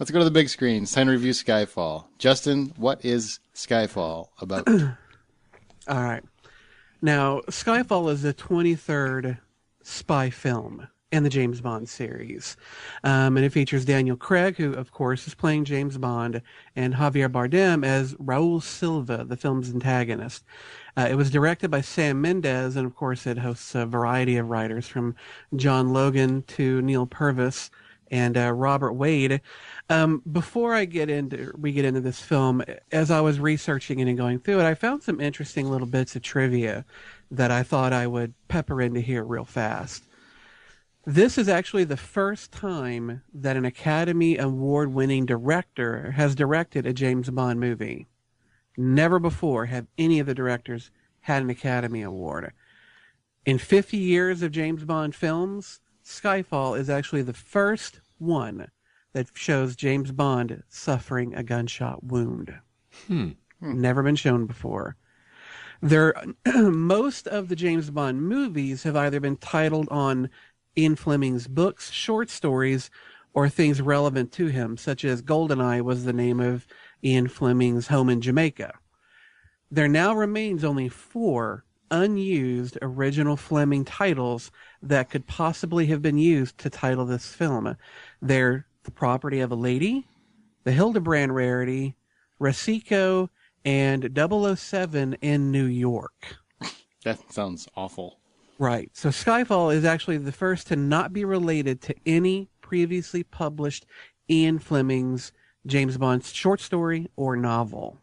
Let's go to the big screen. It's time to review Skyfall. Justin, what is Skyfall about? All right. Now, Skyfall is the 23rd spy film in the James Bond series. And it features Daniel Craig, who, of course, is playing James Bond, and Javier Bardem as Raul Silva, the film's antagonist. It was directed by Sam Mendes, and, of course, it hosts a variety of writers from John Logan to Neil Purvis and Robert Wade. Before we get into this film, as I was researching it and going through it, I found some interesting little bits of trivia that I thought I would pepper into here real fast. This is actually the first time that an Academy Award-winning director has directed a James Bond movie. Never before have any of the directors had an Academy Award. In 50 years of James Bond films, Skyfall is actually the first one that shows James Bond suffering a gunshot wound. Never been shown before. Most of the James Bond movies have either been titled on Ian Fleming's books, short stories, or things relevant to him, such as GoldenEye was the name of Ian Fleming's home in Jamaica. There now remains only 4 unused original Fleming titles that could possibly have been used to title this film. They're The Property of a Lady, The Hildebrand Rarity, Rosico, and 007 in New York. That sounds awful. Right. So Skyfall is actually the first to not be related to any previously published Ian Fleming's James Bond short story or novel.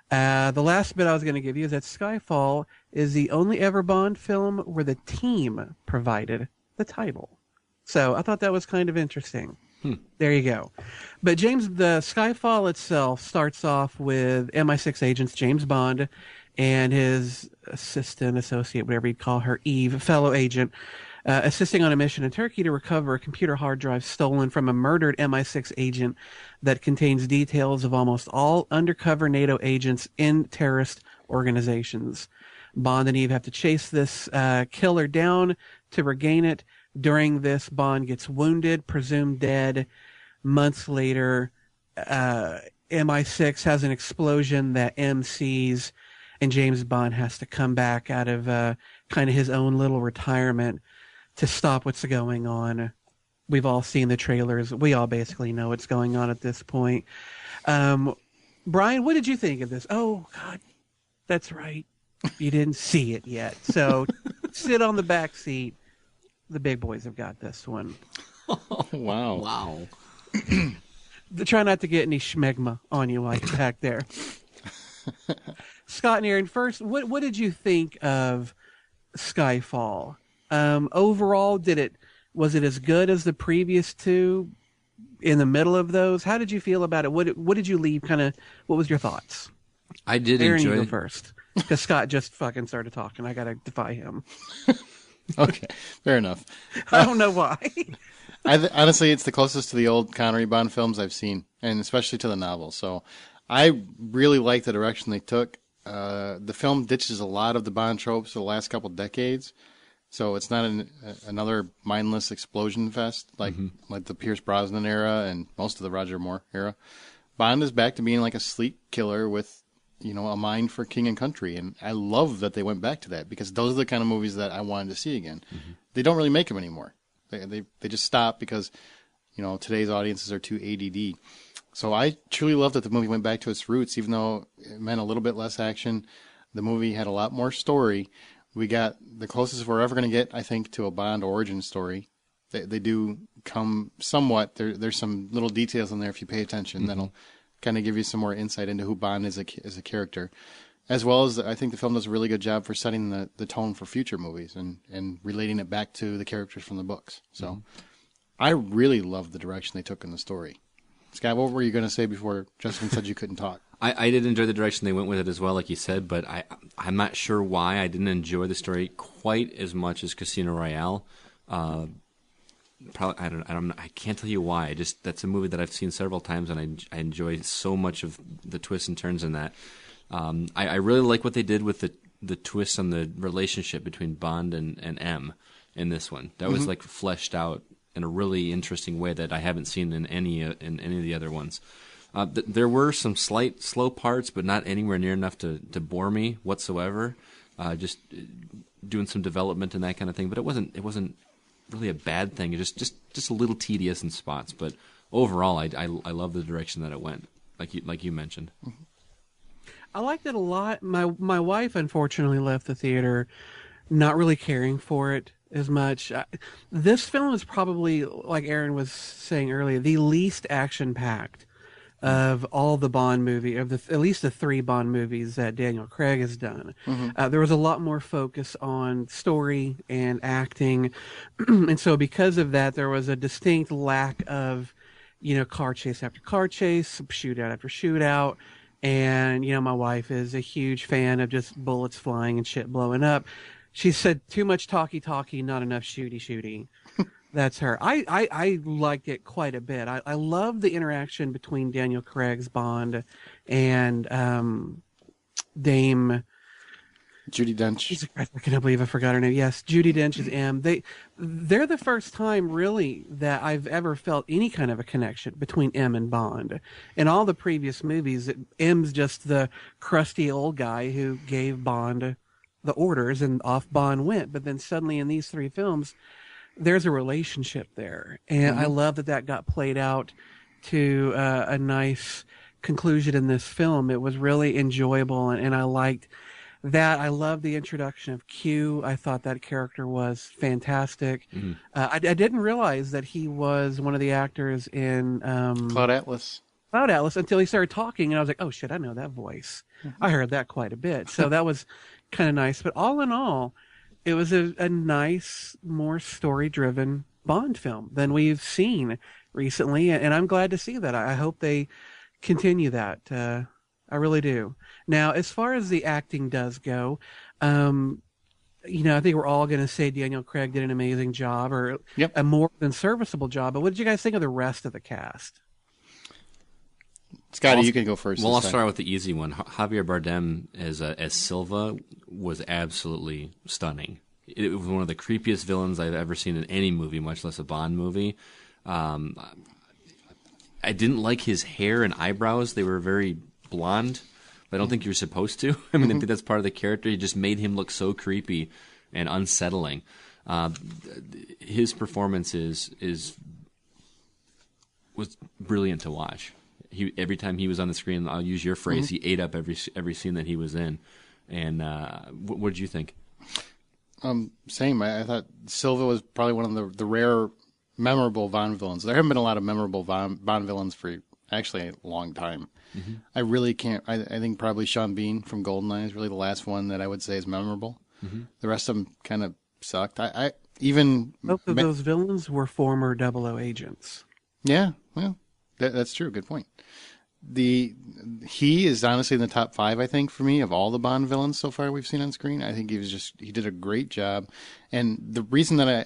The last bit I was going to give you is that Skyfall is the only ever Bond film where the team provided the title. So I thought that was kind of interesting. There you go. But the Skyfall itself starts off with MI6 agents James Bond and his assistant, associate, whatever you'd call her, Eve, fellow agent, assisting on a mission in Turkey to recover a computer hard drive stolen from a murdered MI6 agent that contains details of almost all undercover NATO agents in terrorist organizations. Bond and Eve have to chase this killer down to regain it. During this, Bond gets wounded, presumed dead. Months later, MI6 has an explosion that M sees, and James Bond has to come back out of kind of his own little retirement to stop what's going on. We've all seen the trailers. We all basically know what's going on at this point. Brian, what did you think of this? Oh, God, that's right. You didn't see it yet. So sit on the back seat. The big boys have got this one. Oh, wow. Wow. Try not to get any schmegma on you while you're back there. Scott and Aaron, first, what did you think of Skyfall? Overall, was it as good as the previous two? In the middle of those, how did you feel about it? What did you leave? What was your thoughts? I did Aaron, enjoy you go it first, because Scott just fucking started talking. I gotta defy him. Okay, fair enough. I don't know why. Honestly, it's the closest to the old Connery Bond films I've seen, and especially to the novel. So I really like the direction they took. The film ditches a lot of the Bond tropes of the last couple decades. So it's not another mindless explosion fest like the Pierce Brosnan era and most of the Roger Moore era. Bond is back to being like a sleek killer with, a mind for king and country. And I love that they went back to that because those are the kind of movies that I wanted to see again. They don't really make them anymore. They just stop because, today's audiences are too ADD. So I truly love that the movie went back to its roots, even though it meant a little bit less action. The movie had a lot more story. We got the closest we're ever going to get, I think, to a Bond origin story. They do come somewhat. There's some little details in there if you pay attention that'll kind of give you some more insight into who Bond is as a character. As well as I think the film does a really good job for setting the tone for future movies and relating it back to the characters from the books. So I really love the direction they took in the story. Scott, what were you going to say before Justin said you couldn't talk? I did enjoy the direction they went with it as well, like you said, but I'm not sure why I didn't enjoy the story quite as much as Casino Royale. Probably I can't tell you why. That's a movie that I've seen several times, and I enjoy so much of the twists and turns in that. I really like what they did with the twist on the relationship between Bond and M in this one. That was like fleshed out in a really interesting way that I haven't seen in any of the other ones. There were some slight slow parts, but not anywhere near enough to bore me whatsoever. Just doing some development and that kind of thing, but it wasn't really a bad thing. It's just a little tedious in spots, but overall, I love the direction that it went, like you mentioned. I liked it a lot. My wife unfortunately left the theater not really caring for it as much. This film is probably, like Aaron was saying earlier, the least action-packed of all the Bond movie, of at least the 3 Bond movies that Daniel Craig has done. There was a lot more focus on story and acting, and so because of that, there was a distinct lack of, car chase after car chase, shootout after shootout. And, my wife is a huge fan of just bullets flying and shit blowing up. She said too much talky, not enough shooty. That's her. I liked it quite a bit. I love the interaction between Daniel Craig's Bond and Dame Judi Dench. I cannot believe I forgot her name. Yes, Judi Dench is M. They're the first time really that I've ever felt any kind of a connection between M and Bond. In all the previous movies, M's just the crusty old guy who gave Bond the orders and off Bond went. But then suddenly in these 3 films, there's a relationship there. And I love that got played out to a nice conclusion in this film. It was really enjoyable, and I liked that. I love the introduction of Q. I thought that character was fantastic. I didn't realize that he was one of the actors in Cloud Atlas. Cloud Atlas until he started talking, and I was like, oh shit, I know that voice. I heard that quite a bit. So that was kind of nice. But all in all, it was a nice, more story-driven Bond film than we've seen recently, and I'm glad to see that. I hope they continue that. I really do. Now, as far as the acting does go, I think we're all going to say Daniel Craig did an amazing job, or a more than serviceable job. But what did you guys think of the rest of the cast? Scotty, you can go first. Well, I'll start with the easy one. Javier Bardem as Silva was absolutely stunning. It was one of the creepiest villains I've ever seen in any movie, much less a Bond movie. I didn't like his hair and eyebrows. They were very blonde, but I don't think you're supposed to. I mean, I think that's part of the character. He just made him look so creepy and unsettling. His performance was brilliant to watch. Every time he was on the screen, I'll use your phrase, he ate up every scene that he was in. And what did you think? Same. I thought Silva was probably one of the rare memorable Bond villains. There haven't been a lot of memorable Bond villains for actually a long time. I really can't. I think probably Sean Bean from GoldenEye is really the last one that I would say is memorable. The rest of them kind of sucked. Both of those villains were former 00 agents. Yeah, well, that's true. Good point. He is honestly in the top 5, I think, for me, of all the Bond villains so far we've seen on screen. I think he did a great job. And the reason that I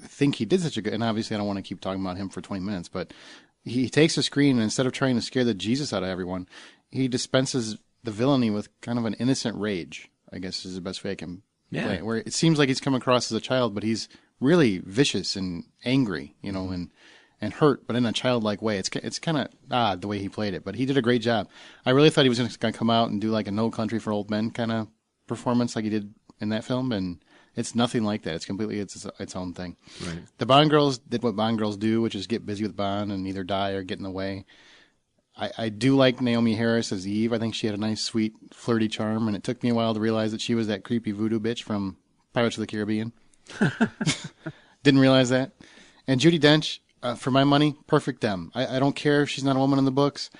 think he did such a good, and obviously I don't want to keep talking about him for 20 minutes, but he takes the screen and instead of trying to scare the Jesus out of everyone, he dispenses the villainy with kind of an innocent rage, I guess is the best way I can play it. Where it seems like he's come across as a child, but he's really vicious and angry, and hurt, but in a childlike way. It's kind of odd the way he played it, but he did a great job. I really thought he was going to come out and do like a No Country for Old Men kind of performance like he did in that film, and it's nothing like that. It's completely its own thing. Right. The Bond girls did what Bond girls do, which is get busy with Bond and either die or get in the way. I do like Naomie Harris as Eve. I think she had a nice, sweet, flirty charm, and it took me a while to realize that she was that creepy voodoo bitch from Pirates of the Caribbean. Didn't realize that. And Judi Dench, for my money, perfect dem. I don't care if she's not a woman in the books.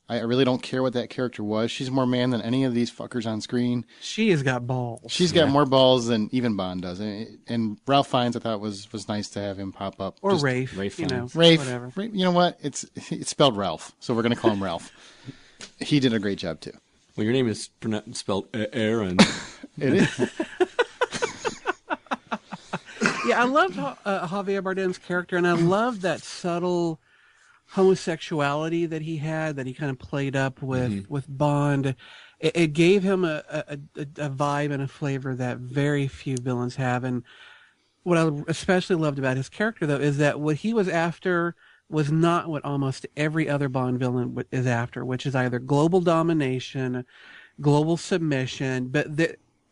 I really don't care what that character was. She's more man than any of these fuckers on screen. She has got balls. She's got more balls than even Bond does. And Ralph Fiennes, I thought was nice to have him pop up. Or just, Rafe. Rafe, whatever. You know what? It's spelled Ralph, so we're going to call him Ralph. He did a great job, too. Well, your name is spelled Aaron. It is. Yeah, I loved Javier Bardem's character, and I loved that subtle homosexuality that he had, that he kind of played up with Bond. It gave him a vibe and a flavor that very few villains have, and what I especially loved about his character, though, is that what he was after was not what almost every other Bond villain is after, which is either global domination, global submission, but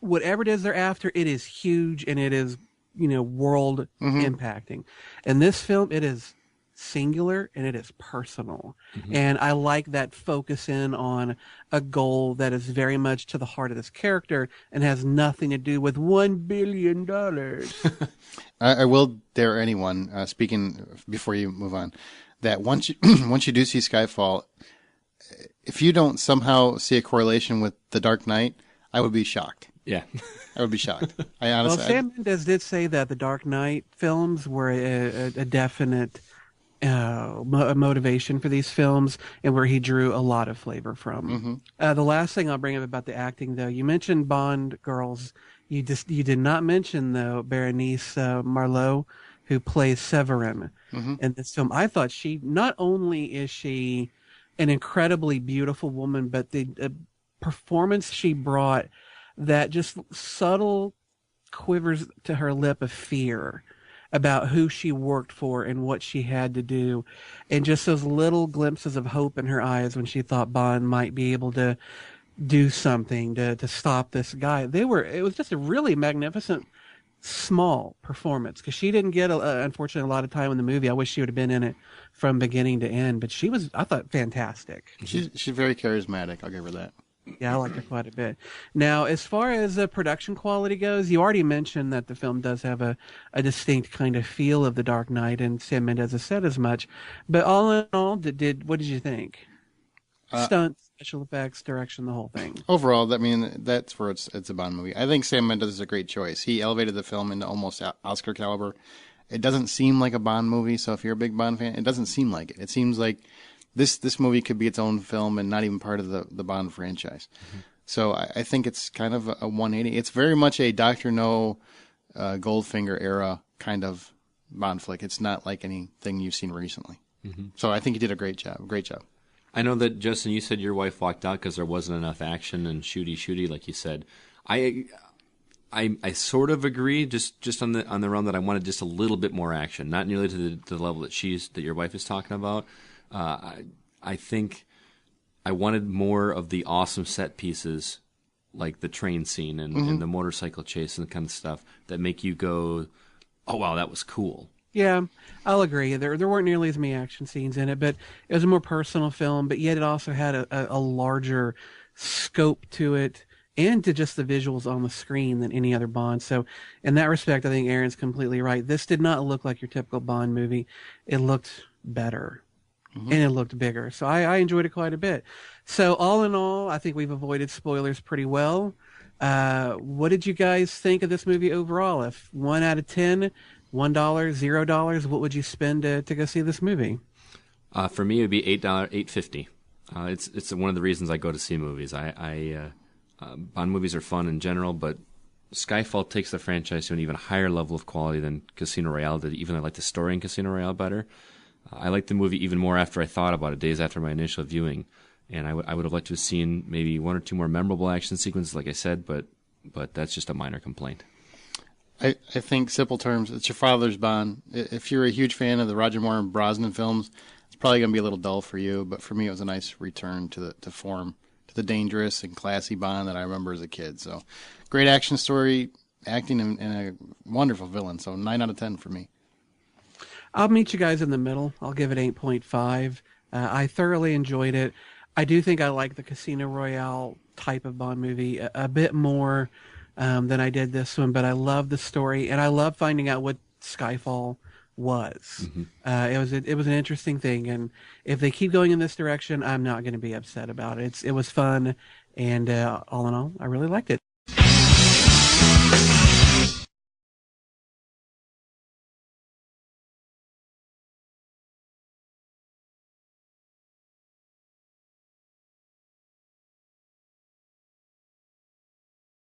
whatever it is they're after, it is huge and it is, world impacting. In this film, it is singular and it is personal. And I like that focus in on a goal that is very much to the heart of this character and has nothing to do with $1 billion. I will dare anyone, speaking before you move on, that once you once you do see Skyfall, if you don't somehow see a correlation with The Dark Knight, I would be shocked. Yeah. I would be shocked. I honestly. Well, Sam Mendes did say that the Dark Knight films were a definite motivation for these films, and where he drew a lot of flavor from. The last thing I'll bring up about the acting, though, you mentioned Bond girls. You did not mention, though, Berenice Marlowe, who plays Severin in this film. I thought she, not only is she an incredibly beautiful woman, but the performance she brought, that just subtle quivers to her lip of fear about who she worked for and what she had to do, and just those little glimpses of hope in her eyes when she thought Bond might be able to do something to stop this guy. It was just a really magnificent small performance, because she didn't get unfortunately a lot of time in the movie. I wish she would have been in it from beginning to end, but she was, I thought, fantastic. She's very charismatic. I'll give her that. Yeah, I liked her quite a bit. Now, as far as the production quality goes, you already mentioned that the film does have a distinct kind of feel of The Dark Knight, and Sam Mendes has said as much. But all in all, what did you think? Stunts, special effects, direction, the whole thing. Overall, I mean, that's where it's a Bond movie. I think Sam Mendes is a great choice. He elevated the film into almost Oscar caliber. It doesn't seem like a Bond movie, so if you're a big Bond fan, it doesn't seem like it. It seems like this movie could be its own film and not even part of the Bond franchise. So I think it's kind of a 180. It's very much a Dr. No, Goldfinger era kind of Bond flick. It's not like anything you've seen recently. So I think he did a great job. Great job. I know that, Justin, you said your wife walked out because there wasn't enough action and shooty, like you said. I sort of agree, just on the realm that I wanted just a little bit more action, not nearly to the level that your wife is talking about. I think I wanted more of the awesome set pieces, like the train scene and the motorcycle chase and the kind of stuff that make you go, "Oh wow, that was cool." Yeah, I'll agree. There weren't nearly as many action scenes in it, but it was a more personal film. But yet it also had a larger scope to it, and to just the visuals on the screen than any other Bond. So in that respect, I think Aaron's completely right. This did not look like your typical Bond movie. It looked better. And it looked bigger. So I enjoyed it quite a bit. So all in all, I think we've avoided spoilers pretty well. What did you guys think of this movie overall? If 1 out of 10, $1, $0, what would you spend to go see this movie? For me, it would be $8.50. It's one of the reasons I go to see movies. Bond movies are fun in general, but Skyfall takes the franchise to an even higher level of quality than Casino Royale did. Even I like the story in Casino Royale better. I liked the movie even more after I thought about it, days after my initial viewing. And I would have liked to have seen maybe 1 or 2 more memorable action sequences, like I said, but that's just a minor complaint. I think, simple terms, it's your father's Bond. If you're a huge fan of the Roger Moore and Brosnan films, it's probably going to be a little dull for you. But for me, it was a nice return to form, to the dangerous and classy Bond that I remember as a kid. So, great action story, acting, and a wonderful villain. So, 9 out of 10 for me. I'll meet you guys in the middle. I'll give it 8.5. I thoroughly enjoyed it. I do think I like the Casino Royale type of Bond movie a bit more than I did this one, but I love the story, and I love finding out what Skyfall was. It was an interesting thing, and if they keep going in this direction, I'm not going to be upset about it. It was fun, and all in all, I really liked it.